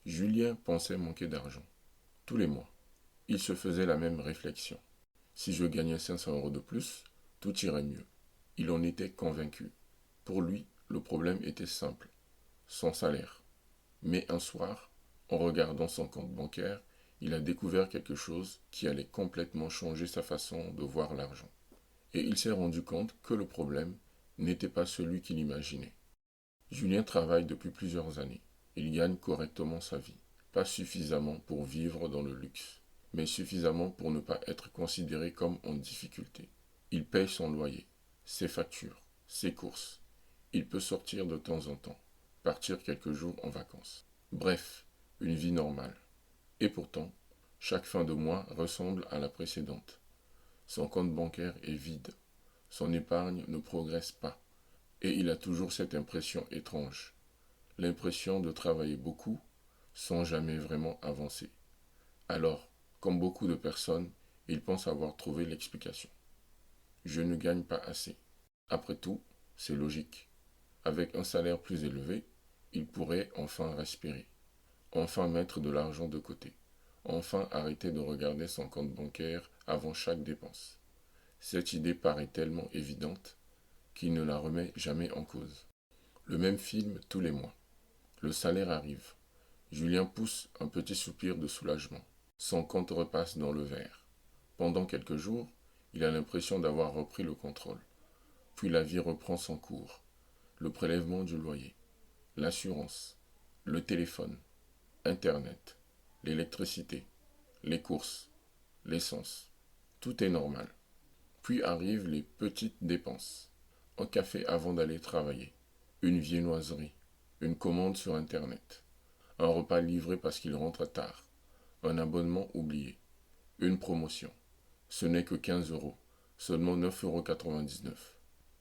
Julien pensait manquer d'argent. Tous les mois, il se faisait la même réflexion. Si je gagnais 500 € de plus, tout irait mieux. Il en était convaincu. Pour lui, le problème était simple, son salaire. Mais un soir, en regardant son compte bancaire, il a découvert quelque chose qui allait complètement changer sa façon de voir l'argent. Et il s'est rendu compte que le problème n'était pas celui qu'il imaginait. Julien travaille depuis plusieurs années. Il gagne correctement sa vie. Pas suffisamment pour vivre dans le luxe, mais suffisamment pour ne pas être considéré comme en difficulté. Il paye son loyer, ses factures, ses courses. Il peut sortir de temps en temps, partir quelques jours en vacances. Bref, une vie normale. Et pourtant, chaque fin de mois ressemble à la précédente. Son compte bancaire est vide. Son épargne ne progresse pas. Et il a toujours cette impression étrange. L'impression de travailler beaucoup sans jamais vraiment avancer. Alors, comme beaucoup de personnes, il pense avoir trouvé l'explication. Je ne gagne pas assez. Après tout, c'est logique. Avec un salaire plus élevé, il pourrait enfin respirer, enfin mettre de l'argent de côté, enfin arrêter de regarder son compte bancaire avant chaque dépense. Cette idée paraît tellement évidente qu'il ne la remet jamais en cause. Le même film tous les mois. Le salaire arrive. Julien pousse un petit soupir de soulagement. Son compte repasse dans le vert. Pendant quelques jours, il a l'impression d'avoir repris le contrôle. Puis la vie reprend son cours. Le prélèvement du loyer, l'assurance, le téléphone, Internet, l'électricité, les courses, l'essence. Tout est normal. Puis arrivent les petites dépenses. Un café avant d'aller travailler, une viennoiserie, une commande sur Internet, un repas livré parce qu'il rentre tard, un abonnement oublié, une promotion. Ce n'est que 15 €, seulement 9,99 €.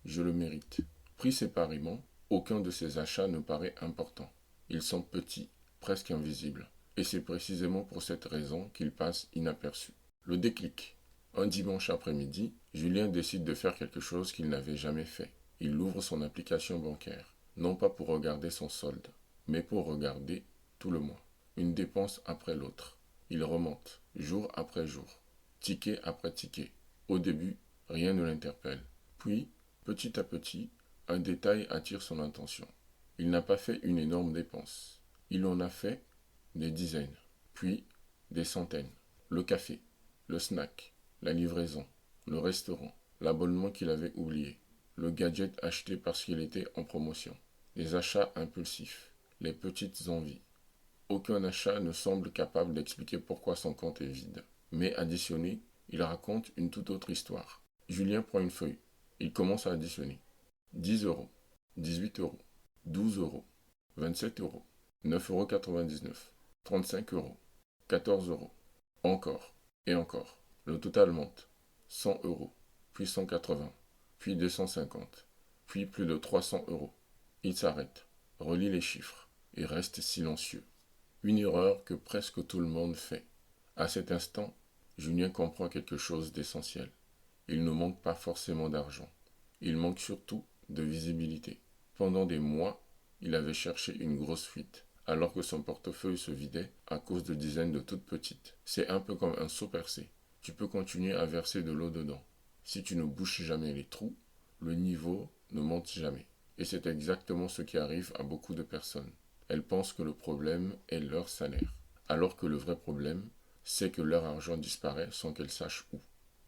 Je le mérite. Pris séparément, aucun de ces achats ne paraît important. Ils sont petits, presque invisibles. Et c'est précisément pour cette raison qu'ils passent inaperçus. Le déclic. Un dimanche après-midi, Julien décide de faire quelque chose qu'il n'avait jamais fait. Il ouvre son application bancaire, non pas pour regarder son solde, mais pour regarder tout le mois, une dépense après l'autre. Il remonte, jour après jour, ticket après ticket. Au début, rien ne l'interpelle. Puis, petit à petit, un détail attire son attention. Il n'a pas fait une énorme dépense. Il en a fait des dizaines, puis des centaines. Le café, le snack, la livraison, le restaurant, l'abonnement qu'il avait oublié, le gadget acheté parce qu'il était en promotion, les achats impulsifs, les petites envies. Aucun achat ne semble capable d'expliquer pourquoi son compte est vide. Mais additionné, il raconte une toute autre histoire. Julien prend une feuille. Il commence à additionner. 10 €, 18 €, 12 €, 27 €, 9,99 €, 35 €, 14 €, encore et encore. Le total monte. 100 €, puis 180, puis 250, puis plus de 300 €. Il s'arrête, relit les chiffres et reste silencieux. Une erreur que presque tout le monde fait. À cet instant, Julien comprend quelque chose d'essentiel. Il ne manque pas forcément d'argent. Il manque surtout de visibilité. Pendant des mois, il avait cherché une grosse fuite, alors que son portefeuille se vidait à cause de dizaines de toutes petites. C'est un peu comme un seau percé. Tu peux continuer à verser de l'eau dedans. Si tu ne bouches jamais les trous, le niveau ne monte jamais. Et c'est exactement ce qui arrive à beaucoup de personnes. Elles pensent que le problème est leur salaire, alors que le vrai problème, c'est que leur argent disparaît sans qu'elles sachent où.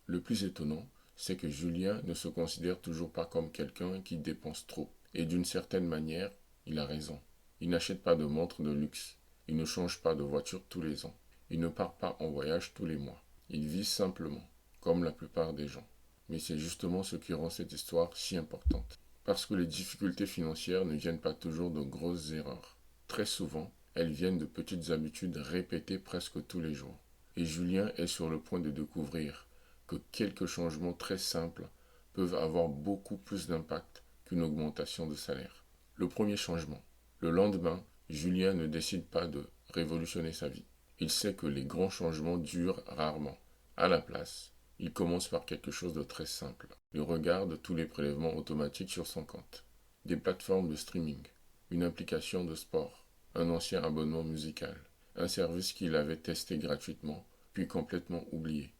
Le plus étonnant, c'est que Julien ne se considère toujours pas comme quelqu'un qui dépense trop. Et d'une certaine manière, il a raison. Il n'achète pas de montre de luxe. Il ne change pas de voiture tous les ans. Il ne part pas en voyage tous les mois. Il vit simplement, comme la plupart des gens. Mais c'est justement ce qui rend cette histoire si importante. Parce que les difficultés financières ne viennent pas toujours de grosses erreurs. Très souvent, elles viennent de petites habitudes répétées presque tous les jours. Et Julien est sur le point de découvrir que quelques changements très simples peuvent avoir beaucoup plus d'impact qu'une augmentation de salaire. Le premier changement. Le lendemain, Julien ne décide pas de révolutionner sa vie. Il sait que les grands changements durent rarement. À la place, il commence par quelque chose de très simple. Il regarde tous les prélèvements automatiques sur son compte. Des plateformes de streaming, une application de sport, un ancien abonnement musical, un service qu'il avait testé gratuitement, puis complètement oublié.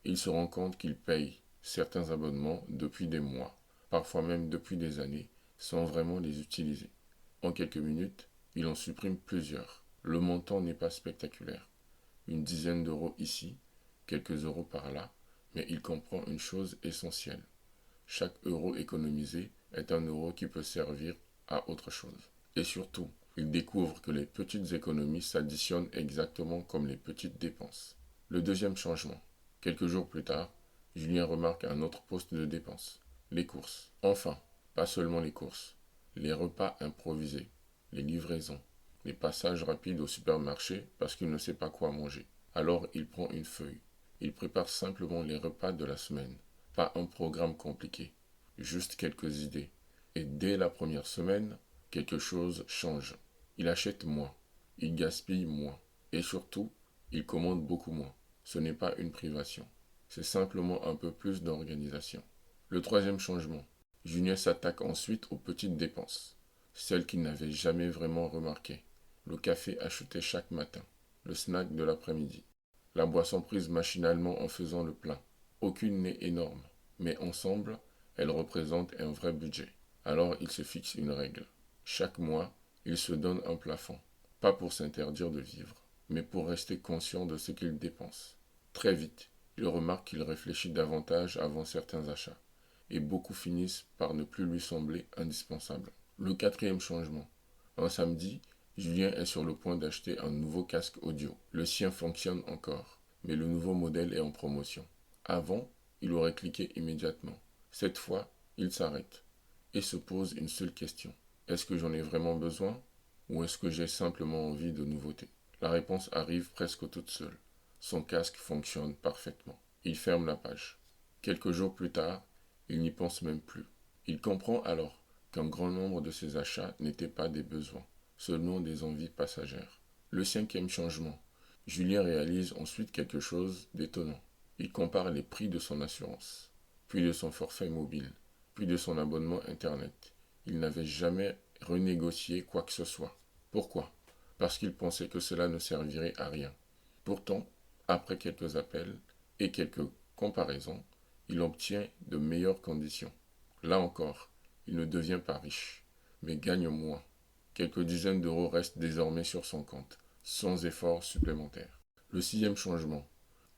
Il se rend compte qu'il paye certains abonnements depuis des mois, parfois même depuis des années, sans vraiment les utiliser. En quelques minutes, il en supprime plusieurs. Le montant n'est pas spectaculaire. Une dizaine d'euros ici, quelques euros par là, mais il comprend une chose essentielle. Chaque euro économisé est un euro qui peut servir à autre chose. Et surtout, il découvre que les petites économies s'additionnent exactement comme les petites dépenses. Le deuxième changement. Quelques jours plus tard, Julien remarque un autre poste de dépense. Les courses. Enfin, pas seulement les courses. Les repas improvisés, les livraisons, les passages rapides au supermarché parce qu'il ne sait pas quoi manger. Alors il prend une feuille. Il prépare simplement les repas de la semaine. Pas un programme compliqué. Juste quelques idées. Et dès la première semaine, quelque chose change. Il achète moins. Il gaspille moins. Et surtout, il commande beaucoup moins. Ce n'est pas une privation. C'est simplement un peu plus d'organisation. Le troisième changement. Julien s'attaque ensuite aux petites dépenses. Celles qu'il n'avait jamais vraiment remarquées. Le café acheté chaque matin. Le snack de l'après-midi. La boisson prise machinalement en faisant le plein. Aucune n'est énorme, mais ensemble, elles représentent un vrai budget. Alors il se fixe une règle. Chaque mois, il se donne un plafond. Pas pour s'interdire de vivre, mais pour rester conscient de ce qu'il dépense. Très vite, il remarque qu'il réfléchit davantage avant certains achats, et beaucoup finissent par ne plus lui sembler indispensables. Le quatrième changement. Un samedi, Julien est sur le point d'acheter un nouveau casque audio. Le sien fonctionne encore, mais le nouveau modèle est en promotion. Avant, il aurait cliqué immédiatement. Cette fois, il s'arrête et se pose une seule question. Est-ce que j'en ai vraiment besoin ou est-ce que j'ai simplement envie de nouveautés? La réponse arrive presque toute seule. Son casque fonctionne parfaitement. Il ferme la page. Quelques jours plus tard, il n'y pense même plus. Il comprend alors qu'un grand nombre de ses achats n'étaient pas des besoins, seulement des envies passagères. Le cinquième changement. Julien réalise ensuite quelque chose d'étonnant. Il compare les prix de son assurance, puis de son forfait mobile, puis de son abonnement Internet. Il n'avait jamais renégocié quoi que ce soit. Pourquoi? Parce qu'il pensait que cela ne servirait à rien. Pourtant, après quelques appels et quelques comparaisons, il obtient de meilleures conditions. Là encore, il ne devient pas riche, mais gagne moins. Quelques dizaines d'euros restent désormais sur son compte, sans effort supplémentaire. Le sixième changement.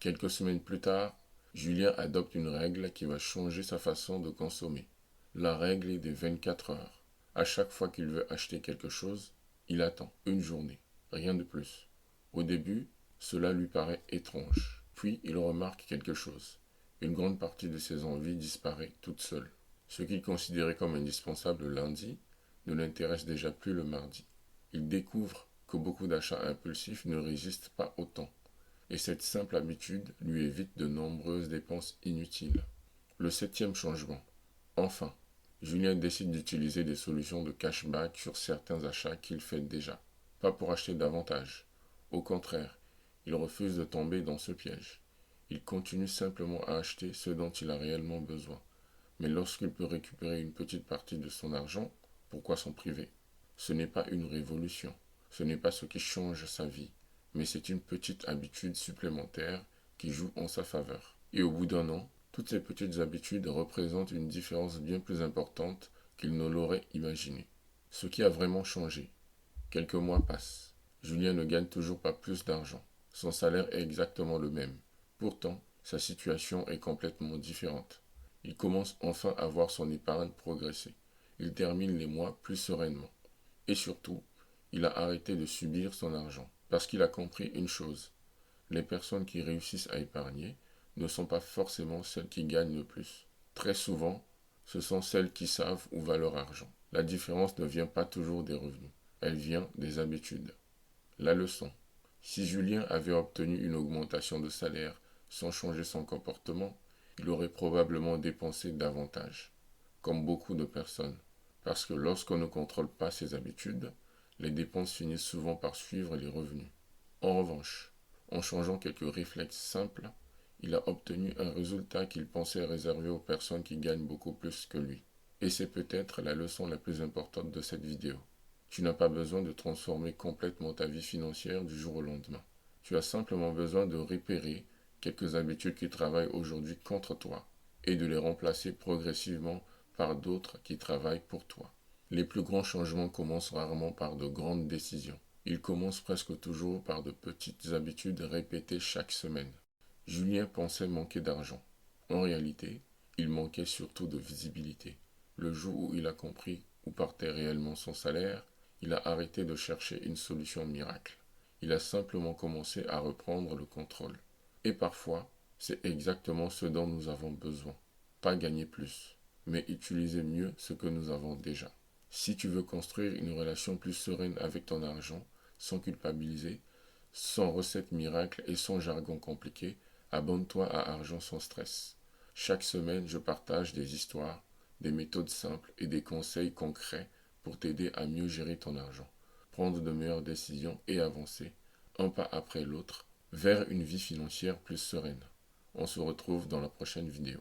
Quelques semaines plus tard, Julien adopte une règle qui va changer sa façon de consommer. La règle des 24 heures. À chaque fois qu'il veut acheter quelque chose, il attend une journée, rien de plus. Au début, cela lui paraît étrange. Puis il remarque quelque chose. Une grande partie de ses envies disparaît toute seule. Ce qu'il considérait comme indispensable le lundi ne l'intéresse déjà plus le mardi. Il découvre que beaucoup d'achats impulsifs ne résistent pas autant, et cette simple habitude lui évite de nombreuses dépenses inutiles. Le septième changement. Enfin, Julien décide d'utiliser des solutions de cashback sur certains achats qu'il fait déjà. Pas pour acheter davantage. Au contraire, il refuse de tomber dans ce piège. Il continue simplement à acheter ce dont il a réellement besoin. Mais lorsqu'il peut récupérer une petite partie de son argent, pourquoi s'en priver? Ce n'est pas une révolution. Ce n'est pas ce qui change sa vie. Mais c'est une petite habitude supplémentaire qui joue en sa faveur. Et au bout d'un an, toutes ces petites habitudes représentent une différence bien plus importante qu'il ne l'aurait imaginé. Ce qui a vraiment changé. Quelques mois passent. Julien ne gagne toujours pas plus d'argent. Son salaire est exactement le même. Pourtant, sa situation est complètement différente. Il commence enfin à voir son épargne progresser. Il termine les mois plus sereinement. Et surtout, il a arrêté de subir son argent. Parce qu'il a compris une chose. Les personnes qui réussissent à épargner ne sont pas forcément celles qui gagnent le plus. Très souvent, ce sont celles qui savent où va leur argent. La différence ne vient pas toujours des revenus. Elle vient des habitudes. La leçon. Si Julien avait obtenu une augmentation de salaire sans changer son comportement, il aurait probablement dépensé davantage, comme beaucoup de personnes. Parce que lorsqu'on ne contrôle pas ses habitudes, les dépenses finissent souvent par suivre les revenus. En revanche, en changeant quelques réflexes simples, il a obtenu un résultat qu'il pensait réservé aux personnes qui gagnent beaucoup plus que lui. Et c'est peut-être la leçon la plus importante de cette vidéo. Tu n'as pas besoin de transformer complètement ta vie financière du jour au lendemain. Tu as simplement besoin de repérer quelques habitudes qui travaillent aujourd'hui contre toi et de les remplacer progressivement par d'autres qui travaillent pour toi. Les plus grands changements commencent rarement par de grandes décisions. Ils commencent presque toujours par de petites habitudes répétées chaque semaine. Julien pensait manquer d'argent. En réalité, il manquait surtout de visibilité. Le jour où il a compris où partait réellement son salaire, il a arrêté de chercher une solution miracle. Il a simplement commencé à reprendre le contrôle. Et parfois, c'est exactement ce dont nous avons besoin. Pas gagner plus, mais utiliser mieux ce que nous avons déjà. Si tu veux construire une relation plus sereine avec ton argent, sans culpabiliser, sans recette miracle et sans jargon compliqué, abonne-toi à Argent sans stress. Chaque semaine, je partage des histoires, des méthodes simples et des conseils concrets pour t'aider à mieux gérer ton argent, prendre de meilleures décisions et avancer, un pas après l'autre, vers une vie financière plus sereine. On se retrouve dans la prochaine vidéo.